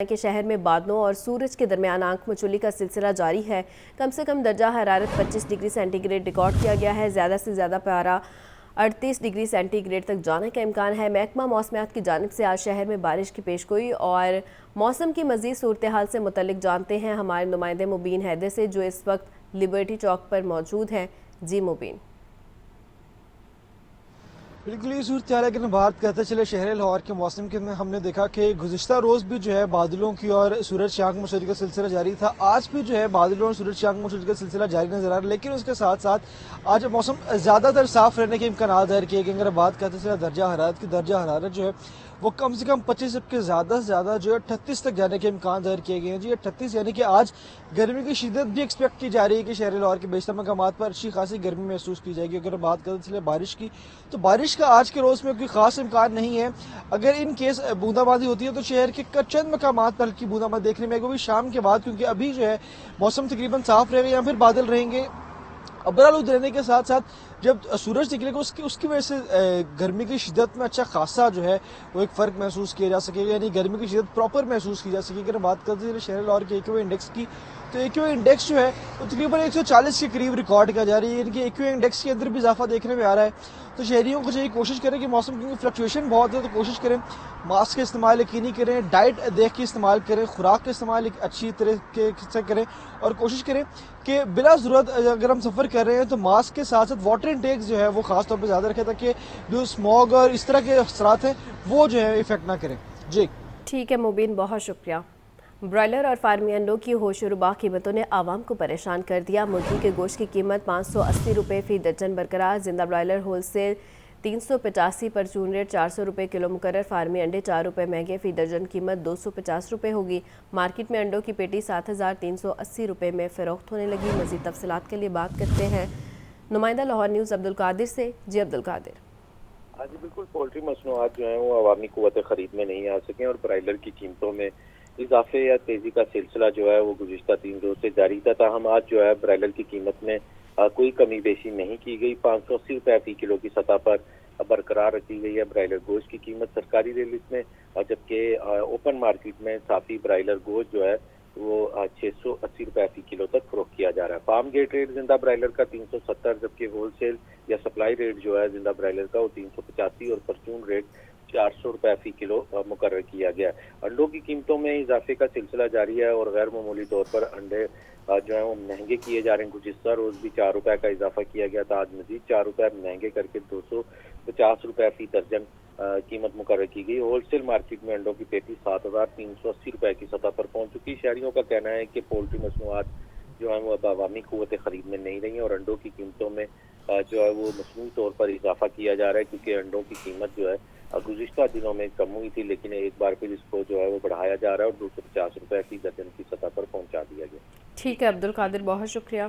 کہ شہر میں بادلوں اور سورج کے درمیان آنکھ مچولی کا سلسلہ جاری ہے۔ کم سے کم درجہ حرارت 25 ڈگری سینٹی گریڈ ریکارڈ کیا گیا ہے۔ زیادہ سے زیادہ پارہ 38 ڈگری سینٹی گریڈ تک جانے کا امکان ہے۔ محکمہ موسمیات کی جانب سے آج شہر میں بارش کی پیشگوئی اور موسم کی مزید صورتحال سے متعلق جانتے ہیں ہمارے نمائندے مبین حیدر سے، جو اس وقت لبرٹی چوک پر موجود ہیں۔ جی مبین۔ بالکل یہ صورتحال ہے کہ بات کرتے چلے شہر لاہور کے موسم کے میں ہم نے دیکھا کہ گزشتہ روز بھی جو ہے بادلوں کی اور سورج کی آنکھ مچولی کا سلسلہ جاری تھا۔ آج بھی جو ہے بادلوں اور سورج کی آنکھ مچولی کا سلسلہ جاری نظر آ رہا ہے، لیکن اس کے ساتھ ساتھ آج موسم زیادہ تر صاف رہنے کے امکانات ظاہر کیے گئے۔ اگر بات کرتے چلے درجہ حرارت جو ہے وہ کم سے کم 25 سے زیادہ سے زیادہ جو ہے 38 تک جانے کے امکان ظاہر کیے گئے ہیں۔ جی 38 یعنی کہ آج گرمی کی شدت بھی ایکسپیکٹ کی جا رہی ہے کہ شہر لاہور کے بیشتر مقامات پر اچھی خاصی گرمی محسوس کی جائے گی۔ اگر بات کرتے چلے بارش کی تو بارش کا آج کے روز میں کوئی خاص امکان نہیں ہے۔ اگر ان کیس بوندا باندی ہوتی ہے تو شہر کے چند مقامات پر ہلکی بوندا باندی دیکھنے میں آئے گی، وہ بھی شام کے بعد، کیونکہ ابھی جو ہے موسم تقریباً صاف رہے گا یا پھر بادل رہیں گے۔ ابرآلود رہنے کے ساتھ ساتھ جب سورج نکلے گا اس کی وجہ سے گرمی کی شدت میں اچھا خاصا جو ہے وہ ایک فرق محسوس کیا جا سکے گا، یعنی گرمی کی شدت پراپر محسوس کی جا سکے گی۔ اگر بات کرتے ہیں شہر لاہور کے ایکیو انڈیکس کی تو ایکیو انڈیکس جو ہے وہ تقریباً 140 کے قریب ریکارڈ کیا جا رہی ہے، یعنی کہ ایکیو انڈیکس کے اندر بھی اضافہ دیکھنے میں آ رہا ہے۔ تو شہریوں کو چاہیے کوشش کریں کہ موسم کی فلکچویشن بہت ہے تو کوشش کریں ماسک کا استعمال یقینی کریں، ڈائٹ دیکھ کے استعمال کریں، خوراک کا استعمال ایک اچھی طریقے سے کریں اور کوشش کریں کہ بلا ضرورت اگر ہم سفر کر رہے ہیں تو ماسک کے ساتھ ساتھ واٹر انٹیکس جو ہے وہ خاص طور پہ زیادہ رکھیں تاکہ جو اسموگ اور اس طرح کے اثرات ہیں وہ جو ہے افیکٹ نہ کریں۔ جی ٹھیک ہے مبین، بہت شکریہ۔ برائلر اور فارمی انڈوں کی ہوش و ربا قیمتوں نے عوام کو پریشان کر دیا۔ مرغی کے گوشت کی قیمت 580 روپے فی درجن برقرار۔ زندہ برائلر ہول سیل 385، پرچون ریٹ 400 روپے کلو مقرر۔ فارمی انڈے 4 روپے مہنگے، فی درجن قیمت 250 روپے ہوگی۔ مارکیٹ میں انڈوں کی پیٹی 7380 روپے میں فروخت ہونے لگی۔ مزید تفصیلات کے لیے بات کرتے ہیں نمائندہ لاہور نیوز عبدالقادر سے۔ جی عبدالقادر۔ ہاں جی بالکل، پولٹری مصنوعات جو ہیں وہ عوامی قوت خرید میں نہیں آ سکیں اور برائلر کی قیمتوں میں اضافے یا تیزی کا سلسلہ جو ہے وہ گزشتہ 3 روز سے جاری تھا۔ تاہم آج جو ہے برائلر کی قیمت میں کوئی کمی بیشی نہیں کی گئی۔ 580 روپے فی کلو کی سطح پر برقرار رکھی گئی ہے برائلر گوشت کی قیمت سرکاری ریٹ میں، جبکہ اوپن مارکیٹ میں صافی برائلر گوشت جو ہے وہ 680 روپے فی کلو تک فروخت کیا جا رہا ہے۔ فارم گیٹ ریٹ زندہ برائلر کا 370، جبکہ ہول سیل یا سپلائی ریٹ جو ہے زندہ برائلر کا وہ 385 اور پرچون ریٹ 400 روپے فی کلو مقرر کیا گیا ہے۔ انڈوں کی قیمتوں میں اضافے کا سلسلہ جاری ہے اور غیر معمولی طور پر انڈے جو ہیں وہ مہنگے کیے جا رہے ہیں۔ گزشتہ روز بھی 4 روپے کا اضافہ کیا گیا تھا، آج مزید 4 روپے مہنگے کر کے 250 روپے فی درجن قیمت مقرر کی گئی۔ ہول سیل مارکیٹ میں انڈوں کی پیٹی 7380 روپے کی سطح پر پہنچ چکی۔ شہریوں کا کہنا ہے کہ پولٹری مصنوعات جو ہیں وہ اب عوامی قوت خرید میں نہیں رہی ہیں اور انڈوں کی قیمتوں میں جو ہے وہ مصنوعی طور پر اضافہ کیا جا رہا ہے، کیونکہ انڈوں کی قیمت جو ہے گزشتہ دنوں میں کم ہوئی تھی، لیکن ایک بار پھر اس کو جو ہے وہ بڑھایا جا رہا ہے اور 250 روپے فی درجن کی سطح پر پہنچا دیا گیا۔ ٹھیک ہے عبدالقادر، بہت شکریہ۔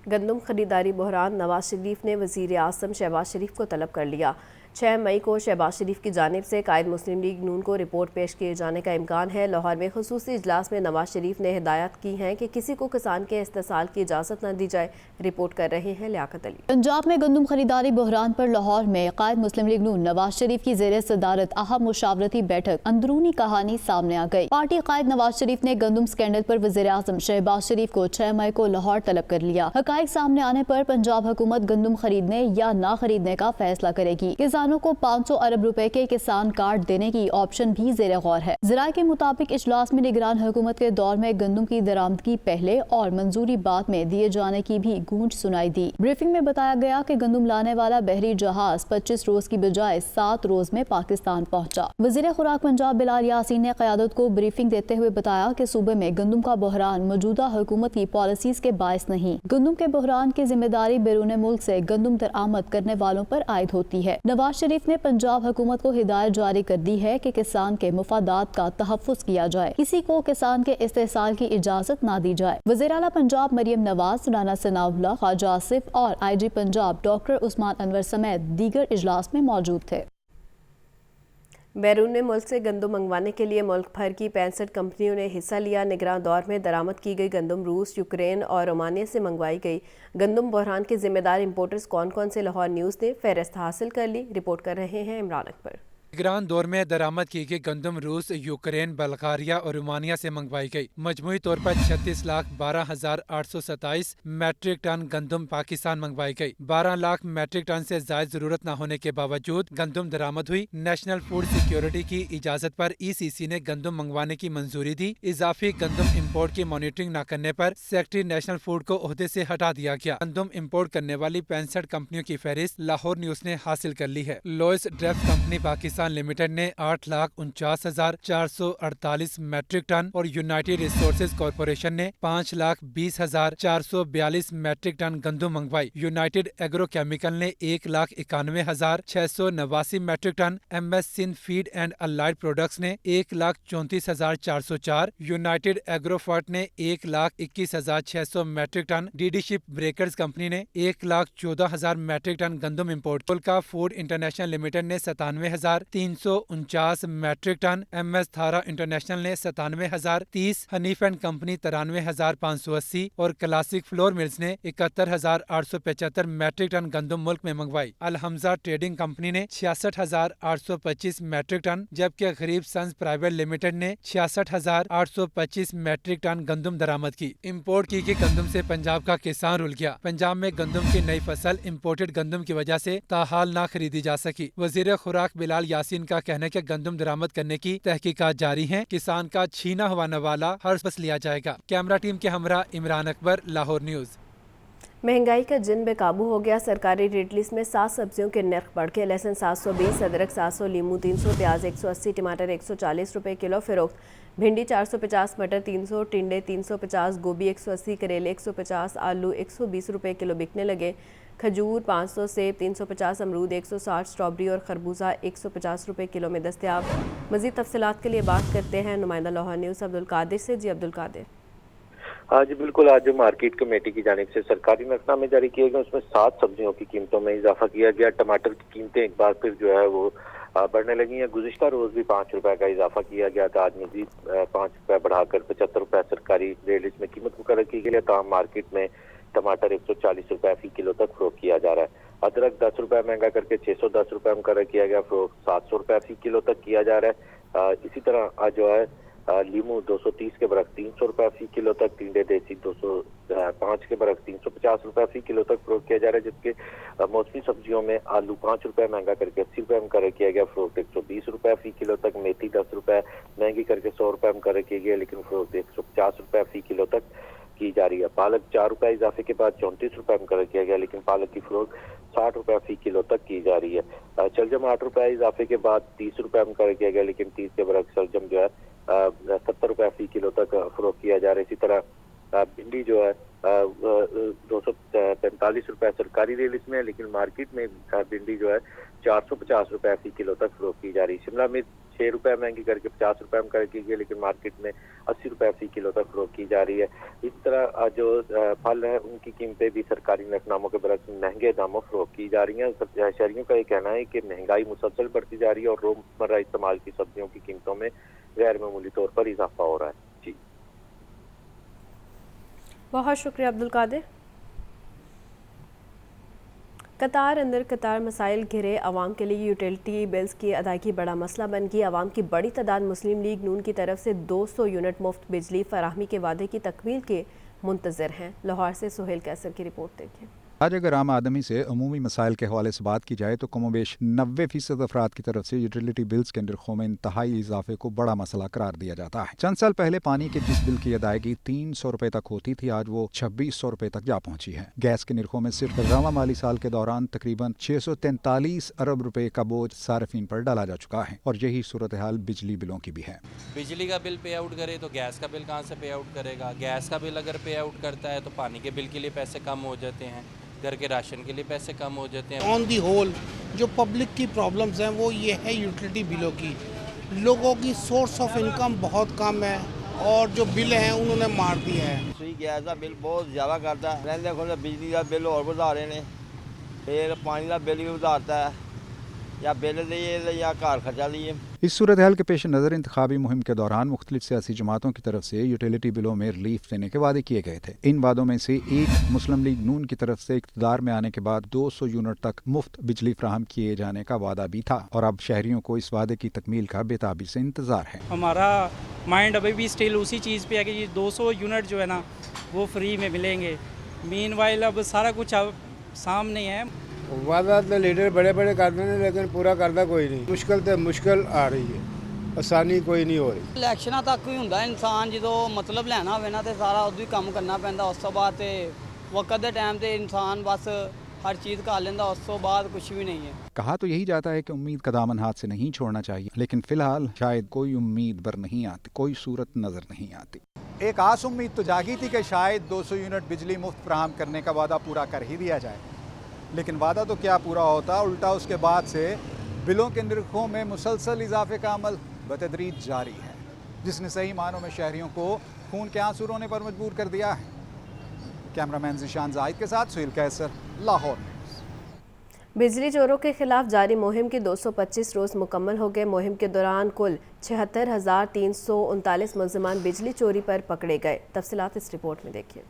گندم خریداری بحران، نواز شریف نے وزیر اعظم شہباز شریف کو طلب کر لیا۔ 6 مئی کو شہباز شریف کی جانب سے قائد مسلم لیگ نون کو رپورٹ پیش کیے جانے کا امکان ہے۔ لاہور میں خصوصی اجلاس میں نواز شریف نے ہدایت کی ہیں کہ کسی کو کسان کے استحصال کی اجازت نہ دی جائے۔ رپورٹ کر رہے ہیں لیاقت علی۔ پنجاب میں گندم خریداری بحران پر لاہور میں قائد مسلم لیگ نون نواز شریف کی زیر صدارت اہم مشاورتی بیٹھک، اندرونی کہانی سامنے آ گئی۔ پارٹی قائد نواز شریف نے گندم سکینڈل پر وزیر اعظم شہباز شریف کو 6 مئی کو لاہور طلب کر لیا۔ حقائق سامنے آنے پر پنجاب حکومت گندم خریدنے یا نہ خریدنے کا فیصلہ کرے گی۔ کسانوں کو 500 ارب روپے کے کسان کارڈ دینے کی آپشن بھی زیر غور ہے۔ ذرائع کے مطابق اجلاس میں نگران حکومت کے دور میں گندم کی درآمدگی پہلے اور منظوری بعد میں دیے جانے کی بھی گونج سنائی دی۔ بریفنگ میں بتایا گیا کہ گندم لانے والا بحری جہاز 25 روز کی بجائے 7 روز میں پاکستان پہنچا۔ وزیر خوراک پنجاب بلال یاسین نے قیادت کو بریفنگ دیتے ہوئے بتایا کہ صوبے میں گندم کا بحران موجودہ حکومت کی پالیسیز کے باعث نہیں۔ گندم کے بحران کی ذمہ داری بیرون ملک سے گندم درآمد کرنے والوں پر عائد ہوتی ہے۔ نواز شریف نے پنجاب حکومت کو ہدایت جاری کر دی ہے کہ کسان کے مفادات کا تحفظ کیا جائے، کسی کو کسان کے استحصال کی اجازت نہ دی جائے۔ وزیر اعلیٰ پنجاب مریم نواز، رانا ثناء اللہ، خواجہ آصف اور آئی جی پنجاب ڈاکٹر عثمان انور سمیت دیگر اجلاس میں موجود تھے۔ بیرون ملک سے گندم منگوانے کے لیے ملک بھر کی 65 کمپنیوں نے حصہ لیا۔ نگراں دور میں درآمد کی گئی گندم روس، یوکرین اور رومانیہ سے منگوائی گئی۔ گندم بحران کے ذمہ دار امپورٹرز کون کون سے، لاہور نیوز نے فہرست حاصل کر لی۔ رپورٹ کر رہے ہیں عمران اکبر۔ निगरान दौर में दरामद की गई गंदम रूस, यूक्रेन, बल्गारिया और रोमानिया से मंगवाई गई। मजमूई तौर पर 36,12,827 मैट्रिक टन गंदम पाकिस्तान मंगवाई गई। 12 लाख मैट्रिक टन से ज्यादा जरूरत न होने के बावजूद गंदम दरामद हुई। नेशनल फूड सिक्योरिटी की इजाजत पर ECC ने गंदम मंगवाने की मंजूरी दी। इजाफी गंदम इम्पोर्ट की मॉनिटरिंग न करने पर सेक्रेटरी नेशनल फूड को ओहदे से हटा दिया गया। गंदम इम्पोर्ट करने वाली 65 कंपनियों की फहरिस्त लाहौर न्यूज ने हासिल कर ली है। लॉयस ड्रेफ्ट कंपनी पाकिस्तान लिमिटेड ने 8,49,448 मैट्रिक टन और यूनाइटेड रिसोर्सेज कॉर्पोरेशन ने 5,20,442 मैट्रिक टन गंदम मंगवाई। यूनाइटेड एग्रो केमिकल ने 1,91,689 metric ton, MS Sindh feed and allied products ने 1,34,404, यूनाइटेड एग्रोफर्ट ने 1,21,600 metric ton, DD ship breakers company ने 1,14,000 मैट्रिक टन गंदम इम्पोर्ट। कोलका फूड इंटरनेशनल लिमिटेड ने 97,349 मैट्रिक टन, MS थारा इंटरनेशनल ने 97,030, हनीफ एंड कंपनी 93,580 और क्लासिक फ्लोर मिल्स ने 71,875 मैट्रिक टन गंदम मुल्क में मंगवाई। अल हमजा ट्रेडिंग कंपनी ने 66,825 मैट्रिक टन, जबकि गरीब सन्स प्राइवेट लिमिटेड ने 66,825 मैट्रिक टन गंदम दरामद की। इम्पोर्ट की गई गंदम से पंजाब का किसान रुल गया। पंजाब में गंदम की नई फसल इम्पोर्टेड गंदम की वजह से ताहाल ना खरीदी जा सकी। वजीर खुराक बिलाल यासीन का कहना है कि गंदम दरामद करने की तहकीकात जारी हैं। किसान का छीना हुआ नवाला हर बस लिया जाएगा। कैमरा टीम के हमरा इमरान अकबर, लाहौर न्यूज। महंगाई का जिन बेकाबू हो गया। सरकारी रेट लिस्ट में 7 सब्जियों के नर्ख बढ़ के लहसुन 720, अदरक 700, लीमू 300, प्याज 180, टमाटर 140 रुपए किलो फरोख्त, भिंडी 450, मटर 300, टिंडे 350, गोभी 180, करेले 150, आलू 120 रुपए किलो बिकने लगे। खजूर 500, सेब 350, अमरूद 160, स्ट्रॉबेरी और खरबूजा 150 रुपए किलो में दस्तयाब। मज़ीद तफसीलात के लिए बात करते हैं नुमाइंदा लाहौर न्यूज़ अब्दुल कादिर से। जी अब्दुल कादिर। हाँ जी बिल्कुल, आज जो मार्केट कमेटी की जानिब से सरकारी नकनामे जारी किए गए उसमें 7 सब्जियों की कीमतों में इजाफा किया गया। टमाटर की कीमतें एक बार फिर जो है वो बढ़ने लगी हैं। गुज़िश्ता रोज भी 5 रुपए का इजाफा किया गया था। आज मजीद 5 रुपए बढ़ाकर 75 रुपए सरकारी रेट लिस्ट में कीमत मुकर्रर की गई है। तमाम मार्केट में टमाटर 140 रुपए फी किलो तक फरोख्त किया जा रहा है। अदरक 10 रुपए महंगा करके 610 रुपए मुकर्रर किया गया, फरोख्त 700 रुपए फी किलो तक किया जा रहा है। इसी तरह आज जो है लीमू 230 के बरक्स 300 रुपए फी किलो तक, टिंडे देसी 205 के बरक्स 350 रुपए फी किलो तक फरोख्त किया जा रहा है। जबकि मौसमी सब्जियों में आलू 5 रुपए महंगा करके 80 रुपए मुकर्रर किया गया, फरोख्त 120 रुपए फी किलो तक। मेथी 10 रुपए महंगी करके 100 रुपए मुकर्रर किया गया, लेकिन फरोख्त 150 रुपए फी किलो तक की जा रही है। पालक 4 रुपए इजाफे के बाद 34 रुपए मुकर्रर किया गया, लेकिन पालक की फरोख्त 60 रुपए फी किलो तक की जा रही है। शलजम 8 रुपए इजाफे के बाद 30 रुपए मुकर्रर किया गया, लेकिन 30 के बरक्स शलजम जो है 70 रुपए फी किलो तक फरोख्त किया जा रहा है। इसी तरह भिंडी जो है 245 रुपए सरकारी रेट लिस्ट में है, लेकिन मार्केट में भिंडी जो है 450 रुपए फी किलो तक फरोख्त की जा रही है। शिमला मिर्च 6 रुपए महंगी करके 50 रुपए मुकर्रर की गई, लेकिन मार्केट में 80 रुपए फी किलो तक फरोख्त की जा रही है। इस तरह जो फल है उनकी कीमतें भी सरकारी नकनामों के बरक्स महंगे दामों फरोख्त की जा रही हैं। शहरियों का ये कहना है कि महंगाई मुसलसल बढ़ती जा रही है और रोजमर्रा इस्तेमाल की सब्जियों की कीमतों में गैर मामूली तौर पर इजाफा हो रहा है। जी बहुत शुक्रिया अब्दुल कादिर। कतार अंदर कतार मसाइल घिरे अवाम के लिए यूटिलिटी बिल्स की अदायगी बड़ा मसला बन गई। अवाम की बड़ी तादाद मुस्लिम लीग नून की तरफ से 200 यूनिट मुफ्त बिजली फराहमी के वादे की तकमील के मुंतज़र हैं। लाहौर से सुहेल कैसर की रिपोर्ट देखिए। आज अगर आम आदमी से अमूमी मसाइल के हवाले से बात की जाए तो कमोबेश 90% अफराद की तरफ से यूटिलिटी बिल्स के नरखों में इंतहाई इजाफे को बड़ा मसला करार दिया जाता है। चंद साल पहले पानी के जिस बिल की अदायगी 300 रुपए तक होती थी, आज वो 2600 रुपए तक जा पहुंची है। गैस के नरखों में सिर्फ रवा माली साल के दौरान तकरीबन 643 अरब रुपए का बोझ सार्फिन पर डाला जा चुका है और यही सूरत हाल बिजली बिलों की भी है। बिजली का बिल पे आउट करे तो गैस का बिल कहाँ से पे आउट करेगा? गैस का बिल अगर पे आउट करता है तो पानी के बिल के लिए पैसे कम हो जाते हैं, घर के राशन के लिए पैसे कम हो जाते हैं। ऑन दी होल जो पब्लिक की प्रॉब्लम्स हैं वो ये है यूटिलिटी बिलों की। लोगों की सोर्स ऑफ इनकम बहुत कम है और जो बिल हैं उन्होंने मार दिया है। सुई गैस का बिल बहुत ज़्यादा करता है, रहने को बिजली का बिल और बढ़ा रहे हैं, फिर पानी का बिल भी बढ़ाता है, या बिल लिए या घर खर्चा लिए। इस सूरत हाल के पेश नज़र इंतखाबी मुहिम के दौरान मुख्तलिफ सियासी जमातों की तरफ से यूटिलिटी बिलों में रिलीफ देने के वादे किए गए थे। इन वादों में से एक मुस्लिम लीग नून की तरफ से इक़्तिदार में आने के बाद 200 यूनिट तक मुफ्त बिजली फराहम किए जाने का वादा भी था और अब शहरियों को इस वादे की तकमील का बेताबी से इंतजार है। हमारा माइंड अभी भी स्टिल उसी चीज़ पे है कि ये 200 यूनिट जो है ना वो फ्री में मिलेंगे। मीनवाइल अब सारा कुछ अब सामने है। वादा तो लीडर बड़े बड़े करते हैं लेकिन पूरा करता कोई नहीं। मुश्किल तो मुश्किल आ रही है, आसानी कोई नहीं हो रही। इलैक्शनां तक ही ਹੁੰਦਾ ਇਨਸਾਨ ਜਦੋਂ ਮਤਲਬ ਲੈਣਾ ਹੋਵੇ ਨਾ ਤੇ ਸਾਰਾ ਉਦੋਂ ਹੀ ਕੰਮ ਕਰਨਾ ਪੈਂਦਾ। ਉਸ ਤੋਂ ਬਾਅਦ ਤੇ ਵਕਤ ਦੇ ਟਾਈਮ ਤੇ ਇਨਸਾਨ ਬਸ हर चीज़ का लेंदा, उस तो बाद कुछ भी नहीं है। कहा तो यही जाता है कि उम्मीद का दामन हाथ से नहीं छोड़ना चाहिए, लेकिन फिलहाल शायद कोई उम्मीद बर नहीं आती, कोई सूरत नजर नहीं आती। एक आस उम्मीद तो जागी थी कि शायद 200 यूनिट बिजली मुफ्त फराहम करने का वादा पूरा कर ही दिया जाए, लेकिन वादा तो क्या पूरा होता, उल्टा उसके बाद से बिलों के निरखों में मुसलसल इजाफे का अमल बतदरीज जारी है, जिसने सही मानों में शहरियों को खून के आंसू रोने पर मजबूर कर दिया है। कैमरामैन ज़िशान जाहिद के साथ सुहेल कैसर, लाहौर। बिजली चोरों के खिलाफ जारी मुहिम के 225 रोज़ मुकम्मल हो गए। मुहिम के दौरान कुल 76,339 मुलज़मान बिजली चोरी पर पकड़े गए। तफसीलात इस रिपोर्ट में देखिए।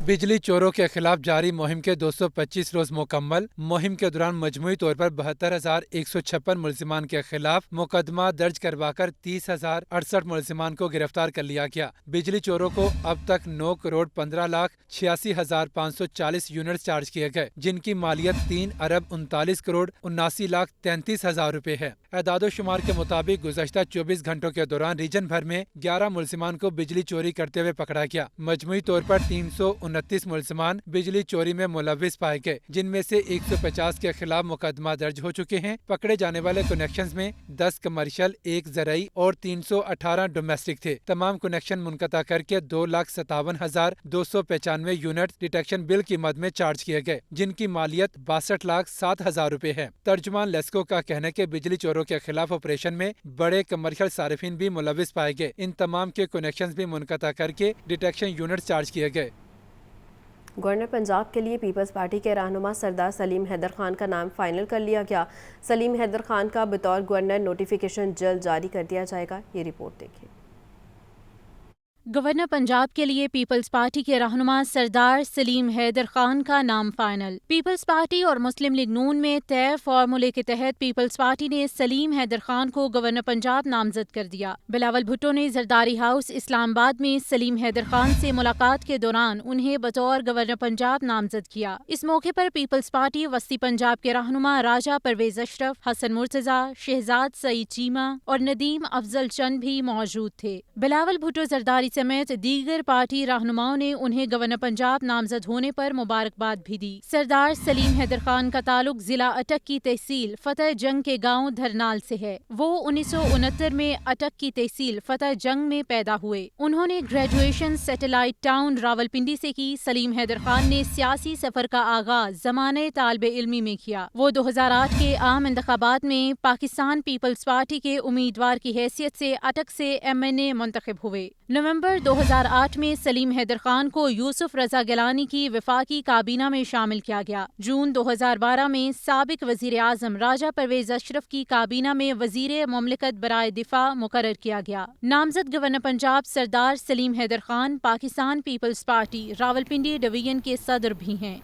बिजली चोरों के खिलाफ जारी मुहिम के 225 रोज मुकम्मल। मुहिम के दौरान मजमूई तौर पर 72,156 मुलजिमान के खिलाफ मुकदमा दर्ज करवाकर 30,068 मुलजिमान को गिरफ्तार कर लिया गया। बिजली चोरों को अब तक 9,15,86,540 यूनिट चार्ज किए गए, जिनकी मालियत 3,39,79,33,000 रुपए है। एदादो शुमार के मुताबिक गुज़श्ता 24 घंटों के दौरान रीजन भर में 11 मुलजिमान को बिजली चोरी करते हुए पकड़ा गया। मजमूई तौर पर 329 मुलजिमान बिजली चोरी में मुलविस पाए गए, जिनमें से 150 के खिलाफ मुकदमा दर्ज हो चुके हैं। पकड़े जाने वाले कनेक्शंस में 10 कमर्शियल, 1 ज़रई और 318 डोमेस्टिक थे। तमाम कनेक्शन मुनक़ता करके 2,57,295 यूनिट डिटेक्शन बिल की मद में चार्ज किए गए, जिनकी मालियत 62,07,000 रुपए है। तर्जुमान लेस्को का कहना है कि बिजली चोरों के खिलाफ ऑपरेशन में बड़े कमर्शियल सारिफिन भी मुलविस पाए गए। इन तमाम के कनेक्शन भी मुनक़ता करके डिटेक्शन यूनिट चार्ज किए गए। गवर्नर पंजाब के लिए पीपल्स पार्टी के रहनुमा सरदार सलीम हैदर खान का नाम फाइनल कर लिया गया। सलीम हैदर खान का बतौर गवर्नर नोटिफिकेशन जल्द जारी कर दिया जाएगा। ये रिपोर्ट देखिए। गवर्नर पंजाब के लिए पीपल्स पार्टी के रहनुमा सरदार सलीम हैदर खान का नाम फाइनल। पीपल्स पार्टी और मुस्लिम लीग नून में तय फार्मूले के तहत पीपल्स पार्टी ने सलीम हैदर खान को गवर्नर पंजाब नामजद कर दिया। बिलावल भुट्टो ने जरदारी हाउस इस्लामाबाद में सलीम हैदर खान से मुलाकात के दौरान उन्हें बतौर गवर्नर पंजाब नामजद किया। इस मौके पर पीपल्स पार्टी वस्ती पंजाब के रहनुमा राजा परवेज अशरफ, हसन मुर्तजा, शहजाद सईद चीमा और नदीम अफजल चंद भी मौजूद थे। बिलावल भुट्टो जरदारी समेत दीगर पार्टी रहनुमाओं ने उन्हें गवर्नर पंजाब नामजद होने पर मुबारकबाद भी दी। सरदार सलीम हैदर खान का ताल्लुक जिला अटक की तहसील फतेह जंग के गांव धरनाल से है। वो 1969 में अटक की तहसील फतेह जंग में पैदा हुए। उन्होंने ग्रेजुएशन सैटेलाइट टाउन रावलपिंडी से की। सलीम हैदर खान ने सियासी सफर का आगाज ज़माने तालिबे इल्मी में किया। वो 2008 के आम इंतखाबात में पाकिस्तान पीपल्स पार्टी के उम्मीदवार की हैसियत से अटक से MNA मुंतखब हुए। नवंबर 2008 में सलीम हैदर खान को यूसुफ रजा गिलानी की वफाकी काबीना में शामिल किया गया। जून 2012 में साबिक वजीर आजम राजा परवेज अशरफ की काबीना में वजीर मुमलिकत बराए दिफा मुकर्रर किया गया। नामजद गवर्नर पंजाब सरदार सलीम हैदर खान पाकिस्तान पीपल्स पार्टी रावलपिंडी डिवीजन के सदर भी हैं।